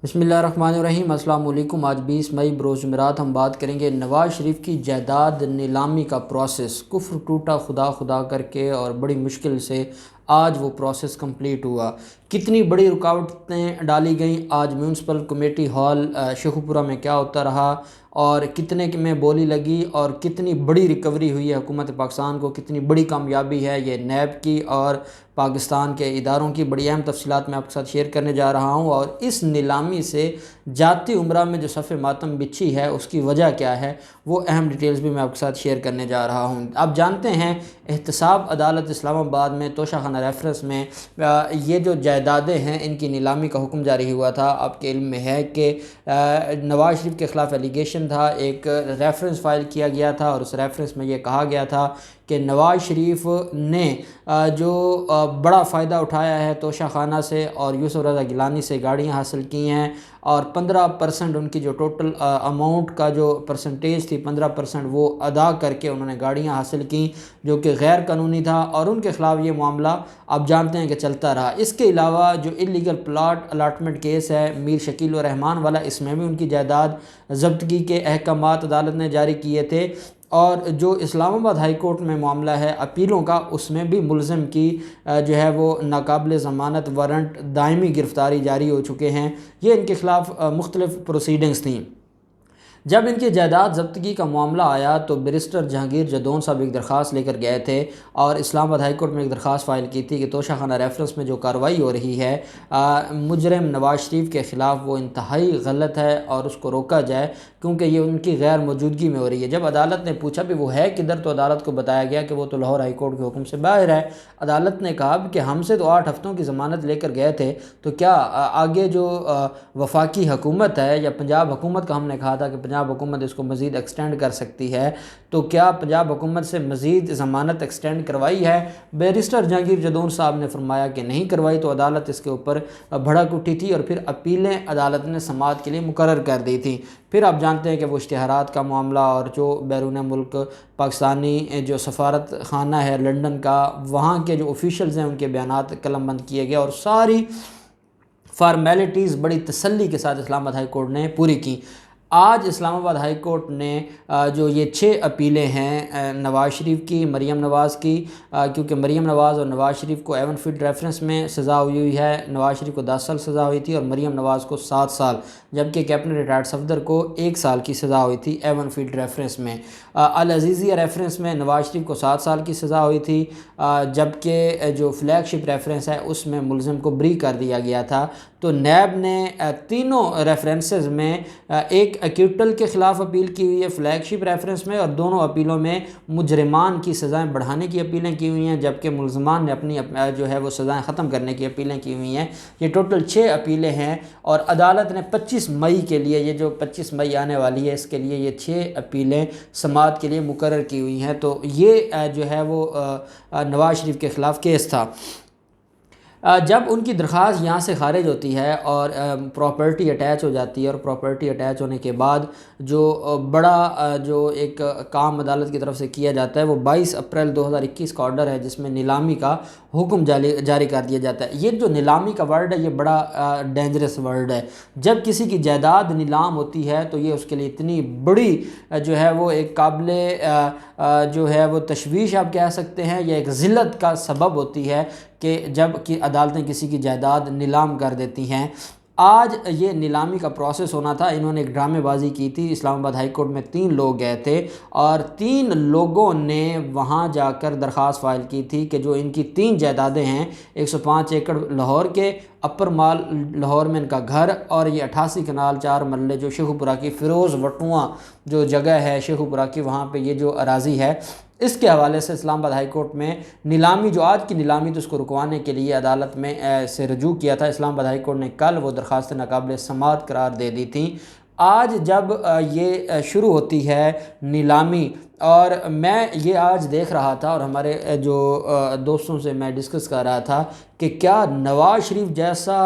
بسم اللہ الرحمن الرحیم۔ السلام علیکم۔ آج 20 مئی بروز جمعرات ہم بات کریں گے نواز شریف کی جائیداد نیلامی کا پروسیس۔ کفر ٹوٹا خدا خدا کر کے اور بڑی مشکل سے آج وہ پروسیس کمپلیٹ ہوا۔ کتنی بڑی رکاوٹیں ڈالی گئیں، آج میونسپل کمیٹی ہال شیخو پورہ میں کیا ہوتا رہا اور کتنے میں بولی لگی اور کتنی بڑی ریکوری ہوئی ہے حکومت پاکستان کو، کتنی بڑی کامیابی ہے یہ نیب کی اور پاکستان کے اداروں کی۔ بڑی اہم تفصیلات میں آپ کے ساتھ شیئر کرنے جا رہا ہوں، اور اس نیلامی سے جاتی عمرہ میں جو صف ماتم بچھی ہے اس کی وجہ کیا ہے وہ اہم ڈیٹیلز بھی میں آپ کے ساتھ شیئر کرنے جا رہا ہوں۔ آپ جانتے ہیں احتساب عدالت اسلام آباد میں توشہ خانہ ریفرنس میں یہ جو جائیدادیں ہیں ان کی نیلامی کا حکم جاری ہوا تھا۔ آپ کے علم میں ہے کہ نواز شریف کے خلاف ایلیگیشن تھا، ایک ریفرنس فائل کیا گیا تھا اور اس ریفرنس میں یہ کہا گیا تھا کہ نواز شریف نے جو بڑا فائدہ اٹھایا ہے توشہ خانہ سے اور یوسف رضا گیلانی سے گاڑیاں حاصل کی ہیں، اور 15% ان کی جو ٹوٹل اماؤنٹ کا جو پرسنٹیج تھی 15% وہ ادا کر کے انہوں نے گاڑیاں حاصل کیں، جو کہ غیر قانونی تھا، اور ان کے خلاف یہ معاملہ آپ جانتے ہیں کہ چلتا رہا۔ اس کے علاوہ جو انلیگل پلاٹ الاٹمنٹ کیس ہے میر شکیل الرحمان والا، اس میں بھی ان کی جائیداد ضبطگی کے احکامات عدالت نے جاری کیے تھے، اور جو اسلام آباد ہائی کورٹ میں معاملہ ہے اپیلوں کا، اس میں بھی ملزم کی جو ہے وہ ناقابل ضمانت وارنٹ دائمی گرفتاری جاری ہو چکے ہیں۔ یہ ان کے خلاف مختلف پروسیڈنگز تھیں۔ جب ان کی جائیداد ضبطگی کا معاملہ آیا تو بیرسٹر جہانگیر جدون صاحب ایک درخواست لے کر گئے تھے اور اسلام آباد ہائی کورٹ میں ایک درخواست فائل کی تھی کہ توشہ خانہ ریفرنس میں جو کارروائی ہو رہی ہے مجرم نواز شریف کے خلاف وہ انتہائی غلط ہے اور اس کو روکا جائے، کیونکہ یہ ان کی غیر موجودگی میں ہو رہی ہے۔ جب عدالت نے پوچھا بھی وہ ہے کدھر، تو عدالت کو بتایا گیا کہ وہ تو لاہور ہائی کورٹ کے حکم سے باہر ہے۔ عدالت نے کہا کہ ہم سے تو 8 ہفتوں کی ضمانت لے کر گئے تھے، تو کیا آگے جو وفاقی حکومت ہے یا پنجاب حکومت کا ہم نے کہا تھا کہ پنجاب حکومت اس کو مزید ایکسٹینڈ کر سکتی ہے، تو کیا پنجاب حکومت سے مزید ضمانت ایکسٹینڈ کروائی ہے؟ بیرسٹر جہانگیر جدون صاحب نے فرمایا کہ نہیں کروائی، تو عدالت اس کے اوپر بھڑک اٹھی تھی اور پھر اپیلیں عدالت نے سماعت کے لیے مقرر کر دی تھی۔ پھر آپ جانتے ہیں کہ وہ اشتہارات کا معاملہ اور جو بیرون ملک پاکستانی جو سفارت خانہ ہے لنڈن کا، وہاں کے جو آفیشلز ہیں ان کے بیانات قلم بند کیے گئے اور ساری فارمیلٹیز بڑی تسلی کے ساتھ اسلام آباد ہائی کورٹ نے پوری کی۔ آج اسلام آباد ہائی کورٹ نے جو یہ 6 اپیلیں ہیں نواز شریف کی، مریم نواز کی، کیونکہ مریم نواز اور نواز شریف کو ایون فیلڈ ریفرنس میں سزا ہوئی ہے، نواز شریف کو 10 سال سزا ہوئی تھی اور مریم نواز کو 7 سال، جبکہ کیپٹن ریٹائرڈ صفدر کو 1 سال کی سزا ہوئی تھی ایون فیلڈ ریفرنس میں۔ العزیزیہ ریفرنس میں نواز شریف کو 7 سال کی سزا ہوئی تھی، جبکہ جو فلیگ شپ ریفرنس ہے اس میں ملزم کو بری کر دیا گیا تھا۔ تو نیب نے تینوں ریفرنسز میں ایک ایکیوٹل کے خلاف اپیل کی ہوئی ہے فلیگ شپ ریفرنس میں، اور دونوں اپیلوں میں مجرمان کی سزائیں بڑھانے کی اپیلیں کی ہوئی ہیں، جبکہ ملزمان نے اپنی جو ہے وہ سزائیں ختم کرنے کی اپیلیں کی ہوئی ہیں۔ یہ ٹوٹل 6 اپیلیں ہیں، اور عدالت نے 25 مئی کے لیے، یہ جو 25 مئی آنے والی ہے اس کے لیے یہ 6 اپیلیں سماعت کے لیے مقرر کی ہوئی ہیں۔ تو یہ جو ہے وہ نواز شریف کے خلاف کیس تھا۔ جب ان کی درخواست یہاں سے خارج ہوتی ہے اور پراپرٹی اٹیچ ہو جاتی ہے، اور پراپرٹی اٹیچ ہونے کے بعد جو بڑا جو ایک کام عدالت کی طرف سے کیا جاتا ہے وہ 22 اپریل 2021 کا آرڈر ہے جس میں نیلامی کا حکم جاری کر دیا جاتا ہے۔ یہ جو نیلامی کا ورڈ ہے یہ بڑا ڈینجرس ورڈ ہے۔ جب کسی کی جائیداد نیلام ہوتی ہے تو یہ اس کے لیے اتنی بڑی جو ہے وہ ایک قابل جو ہے وہ تشویش آپ کہہ سکتے ہیں، یا ایک ذلت کا سبب ہوتی ہے کہ جب کہ عدالتیں کسی کی جائیداد نیلام کر دیتی ہیں۔ آج یہ نیلامی کا پروسیس ہونا تھا، انہوں نے ایک ڈرامے بازی کی تھی۔ اسلام آباد ہائی کورٹ میں 3 لوگ گئے تھے اور 3 لوگوں نے وہاں جا کر درخواست فائل کی تھی کہ جو ان کی 3 جائیدادیں ہیں، 105 ایکڑ لاہور کے اپر مال لاہور میں ان کا گھر، اور یہ 88 کنال 4 مرلے جو شیخو پورہ کی فیروز وٹواں جو جگہ ہے شیخو پورہ کی، وہاں پہ یہ جو اراضی ہے، اس کے حوالے سے اسلام آباد ہائی کورٹ میں نیلامی، جو آج کی نیلامی تو اس کو رکوانے کے لیے عدالت میں سے رجوع کیا تھا۔ اسلام آباد ہائی کورٹ نے کل وہ درخواست ناقابل سماعت قرار دے دی تھیں۔ آج جب یہ شروع ہوتی ہے نیلامی، اور میں یہ آج دیکھ رہا تھا اور ہمارے جو دوستوں سے میں ڈسکس کر رہا تھا کہ کیا نواز شریف جیسا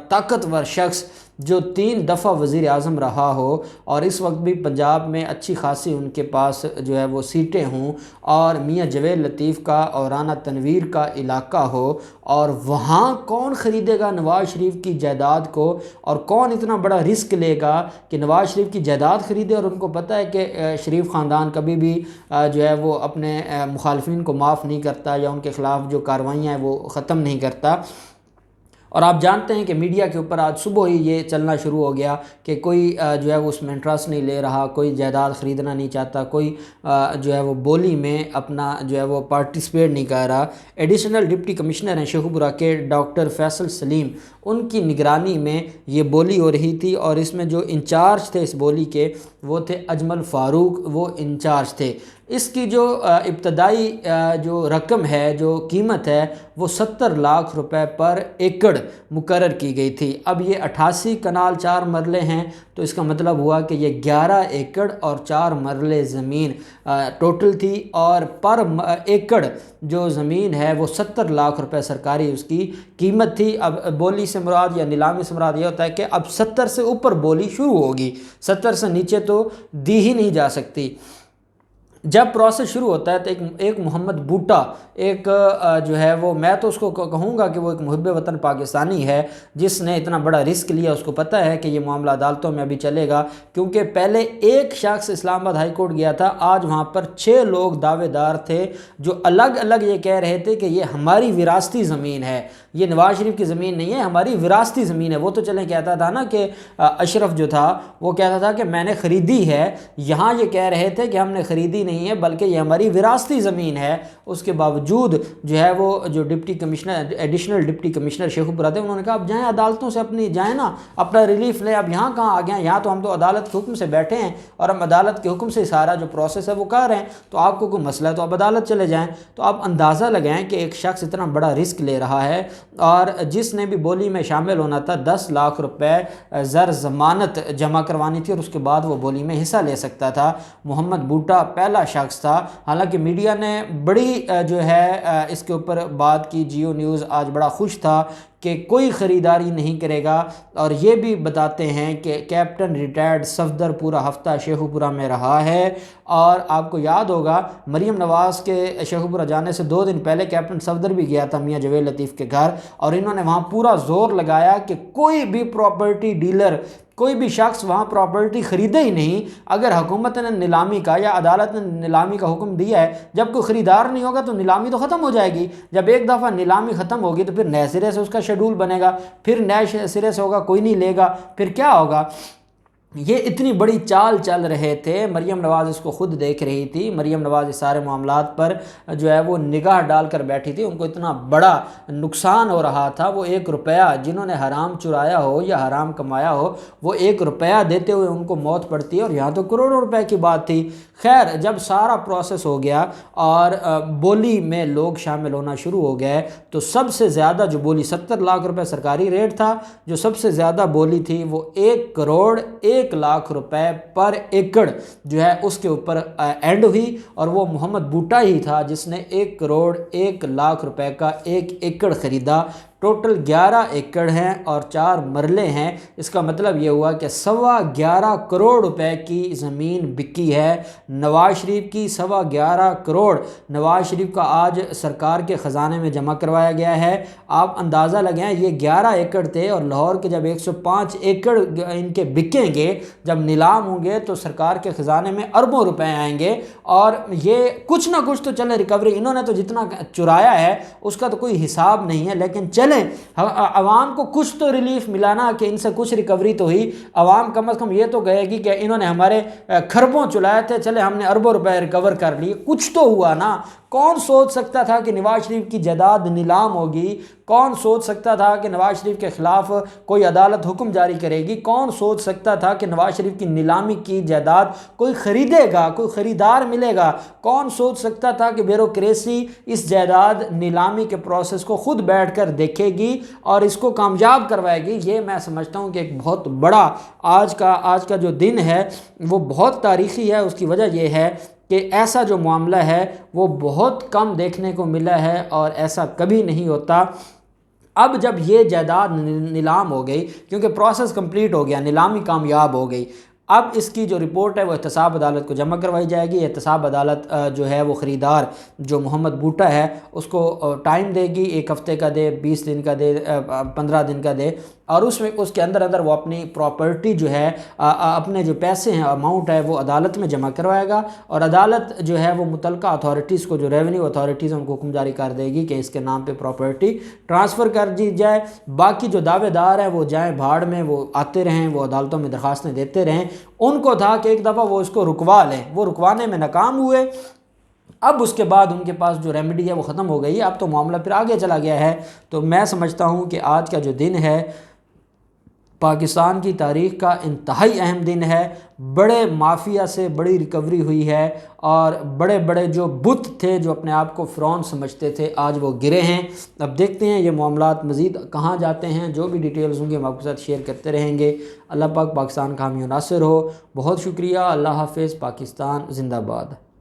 طاقتور شخص جو 3 دفعہ وزیر اعظم رہا ہو اور اس وقت بھی پنجاب میں اچھی خاصی ان کے پاس جو ہے وہ سیٹیں ہوں، اور میاں جویل لطیف کا اورانہ تنویر کا علاقہ ہو، اور وہاں کون خریدے گا نواز شریف کی جائیداد کو، اور کون اتنا بڑا رسک لے گا کہ نواز شریف کی جائیداد خریدے؟ اور ان کو پتہ ہے کہ شریف خاندان کبھی بھی جو ہے وہ اپنے مخالفین کو معاف نہیں کرتا یا ان کے خلاف جو کاروائیاں ہیں وہ ختم نہیں کرتا۔ اور آپ جانتے ہیں کہ میڈیا کے اوپر آج صبح ہی یہ چلنا شروع ہو گیا کہ کوئی جو ہے وہ اس میں انٹرسٹ نہیں لے رہا، کوئی جائیداد خریدنا نہیں چاہتا، کوئی جو ہے وہ بولی میں اپنا جو ہے وہ پارٹیسپیٹ نہیں کر رہا۔ ایڈیشنل ڈپٹی کمشنر ہیں شیخو پورہ کے ڈاکٹر فیصل سلیم، ان کی نگرانی میں یہ بولی ہو رہی تھی، اور اس میں جو انچارج تھے اس بولی کے وہ تھے اجمل فاروق، وہ انچارج تھے۔ اس کی جو ابتدائی جو رقم ہے، جو قیمت ہے، وہ 70 لاکھ روپے پر ایکڑ مقرر کی گئی تھی۔ اب یہ 88 کنال 4 مرلے ہیں، تو اس کا مطلب ہوا کہ یہ 11 ایکڑ اور 4 مرلے زمین ٹوٹل تھی، اور پر ایکڑ جو زمین ہے وہ 70 لاکھ روپے سرکاری اس کی قیمت تھی۔ اب بولی سے مراد یا نیلامی سے مراد یہ ہوتا ہے کہ اب 70 سے اوپر بولی شروع ہوگی، 70 سے نیچے تو دی ہی نہیں جا سکتی۔ جب پروسیس شروع ہوتا ہے تو ایک محمد بوٹا، ایک جو ہے وہ، میں تو اس کو کہوں گا کہ وہ ایک محب وطن پاکستانی ہے، جس نے اتنا بڑا رسک لیا۔ اس کو پتہ ہے کہ یہ معاملہ عدالتوں میں ابھی چلے گا، کیونکہ پہلے ایک شخص اسلام آباد ہائی کورٹ گیا تھا، آج وہاں پر 6 لوگ دعوے دار تھے جو الگ الگ یہ کہہ رہے تھے کہ یہ ہماری وراثتی زمین ہے، یہ نواز شریف کی زمین نہیں ہے، ہماری وراثتی زمین ہے۔ وہ تو چلیں کہتا تھا نا کہ اشرف جو تھا وہ کہتا تھا کہ میں نے خریدی ہے، یہاں یہ کہہ رہے تھے کہ ہم نے خریدی نہیں ہے بلکہ یہ ہماری وراثتی زمین ہے۔ اس کے باوجود جو ہے وہ جو deputy commissioner, additional deputy commissioner Shekau پورہ تھے، انہوں نے کہا اب جائیں عدالتوں سے اپنی جائیں نا، اپنا ریلیف لیں۔ اب یہاں کہاں آ گئے ہیں؟ یہاں تو ہم تو عدالت کے حکم سے بیٹھے ہیں، اور ہم عدالت کے حکم سے سارا جو پروسیس ہے وہ کر رہے ہیں، تو آپ کو کوئی مسئلہ ہے تو آپ عدالت چلے جائیں۔ تو آپ اندازہ لگائیں کہ ایک شخص اتنا بڑا رسک لے رہا ہے، اور جس نے بھی بولی میں شامل ہونا تھا 10 لاکھ روپے زر ضمانت جمع کروانی تھی، اور اس کے بعد وہ بولی میں حصہ لے سکتا تھا۔ محمد بوٹا پہلا شخص تھا۔ حالانکہ میڈیا نے بڑی جو ہے اس کے اوپر بات کی، جیو نیوز آج بڑا خوش تھا کہ کوئی خریداری نہیں کرے گا، اور یہ بھی بتاتے ہیں کہ کیپٹن ریٹائرڈ صفدر پورا ہفتہ شیخو پورہ میں رہا ہے۔ اور آپ کو یاد ہوگا مریم نواز کے شیخو پورہ جانے سے 2 دن پہلے کیپٹن صفدر بھی گیا تھا میاں جویل لطیف کے گھر، اور انہوں نے وہاں پورا زور لگایا کہ کوئی بھی پراپرٹی ڈیلر، کوئی بھی شخص وہاں پراپرٹی خریدے ہی نہیں اگر حکومت نے نیلامی کا یا عدالت نے نیلامی کا حکم دیا ہے۔ جب کوئی خریدار نہیں ہوگا تو نیلامی تو ختم ہو جائے گی، جب ایک دفعہ نیلامی ختم ہوگی تو پھر نئے سرے سے اس کا شیڈول بنے گا، پھر نئے سرے سے ہوگا، کوئی نہیں لے گا، پھر کیا ہوگا؟ یہ اتنی بڑی چال چل رہے تھے۔ مریم نواز اس کو خود دیکھ رہی تھی، مریم نواز اس سارے معاملات پر جو ہے وہ نگاہ ڈال کر بیٹھی تھی، ان کو اتنا بڑا نقصان ہو رہا تھا۔ وہ 1 روپیہ جنہوں نے حرام چرایا ہو یا حرام کمایا ہو، وہ 1 روپیہ دیتے ہوئے ان کو موت پڑتی ہے، اور یہاں تو کروڑوں روپے کی بات تھی۔ خیر، جب سارا پروسیس ہو گیا اور بولی میں لوگ شامل ہونا شروع ہو گئے، تو سب سے زیادہ جو بولی 70 لاکھ روپے سرکاری ریٹ تھا، جو سب سے زیادہ بولی تھی وہ 1 کروڑ 1 لاکھ روپے پر ایکڑ جو ہے اس کے اوپر اینڈ ہوئی، اور وہ محمد بوٹا ہی تھا جس نے 1 کروڑ 1 لاکھ روپے کا 1 ایکڑ خریدا۔ ٹوٹل 11 ایکڑ ہیں اور 4 مرلے ہیں، اس کا مطلب یہ ہوا کہ 11.25 کروڑ روپے کی زمین بکی ہے نواز شریف کی۔ 11.25 کروڑ نواز شریف کا آج سرکار کے خزانے میں جمع کروایا گیا ہے۔ آپ اندازہ لگائیں، یہ 11 ایکڑ تھے، اور لاہور کے جب 105 ایکڑ ان کے بکیں گے، جب نیلام ہوں گے تو سرکار کے خزانے میں اربوں روپے آئیں گے، اور یہ کچھ نہ کچھ تو چلے ریکوری، انہوں نے تو جتنا چرایا ہے اس کا تو کوئی حساب نہیں ہے، لیکن چلیں عوام کو کچھ تو ریلیف ملا نا، کہ ان سے کچھ ریکوری تو ہوئی۔ عوام کم از کم یہ تو کہے گی کہ انہوں نے ہمارے کھربوں چلائے تھے، چلے ہم نے اربوں روپے ریکور کر لیے، کچھ تو ہوا نا۔ کون سوچ سکتا تھا کہ نواز شریف کی جائیداد نیلام ہوگی؟ کون سوچ سکتا تھا کہ نواز شریف کے خلاف کوئی عدالت حکم جاری کرے گی؟ کون سوچ سکتا تھا کہ نواز شریف کی نیلامی کی جائیداد کوئی خریدے گا، کوئی خریدار ملے گا؟ کون سوچ سکتا تھا کہ بیوروکریسی اس جائیداد نیلامی کے پروسیس کو خود بیٹھ کر دیکھے گی اور اس کو کامیاب کروائے گی؟ یہ میں سمجھتا ہوں کہ ایک بہت بڑا آج کا جو دن ہے وہ بہت تاریخی ہے۔ اس کی وجہ یہ ہے کہ ایسا جو معاملہ ہے وہ بہت کم دیکھنے کو ملا ہے، اور ایسا کبھی نہیں ہوتا اب جب یہ جائیداد نیلام ہو گئی، کیونکہ پروسیس کمپلیٹ ہو گیا، نیلامی کامیاب ہو گئی، اب اس کی جو رپورٹ ہے وہ احتساب عدالت کو جمع کروائی جائے گی۔ احتساب عدالت جو ہے وہ خریدار جو محمد بوٹا ہے اس کو ٹائم دے گی، 1 ہفتے کا دے، 20 دن کا دے، 15 دن کا دے، اور اس کے اندر وہ اپنی پراپرٹی جو ہے، اپنے جو پیسے ہیں، اماؤنٹ ہے، وہ عدالت میں جمع کروائے گا، اور عدالت جو ہے وہ متعلقہ اتھارٹیز کو، جو ریونیو اتھارٹیز ہیں، ان کو حکم جاری کر دے گی کہ اس کے نام پہ پراپرٹی ٹرانسفر کر دی جائے۔ باقی جو دعوے دار ہیں وہ جائیں بھاڑ میں، وہ آتے رہیں، وہ عدالتوں میں درخواستیں دیتے رہیں۔ ان کو تھا کہ ایک دفعہ وہ اس کو رکوا لیں، وہ رکوانے میں ناکام ہوئے۔ اب اس کے بعد ان کے پاس جو ریمیڈی ہے وہ ختم ہو گئی ہے، اب تو معاملہ پھر آگے چلا گیا ہے۔ تو میں سمجھتا ہوں کہ آج کا جو دن ہے پاکستان کی تاریخ کا انتہائی اہم دن ہے۔ بڑے مافیا سے بڑی ریکوری ہوئی ہے، اور بڑے بڑے جو بت تھے، جو اپنے آپ کو فرعون سمجھتے تھے، آج وہ گرے ہیں۔ اب دیکھتے ہیں یہ معاملات مزید کہاں جاتے ہیں، جو بھی ڈیٹیلز ہوں گے ہم آپ کے ساتھ شیئر کرتے رہیں گے۔ اللہ پاک پاکستان کا حامی و ناصر ہو۔ بہت شکریہ، اللہ حافظ، پاکستان زندہ باد۔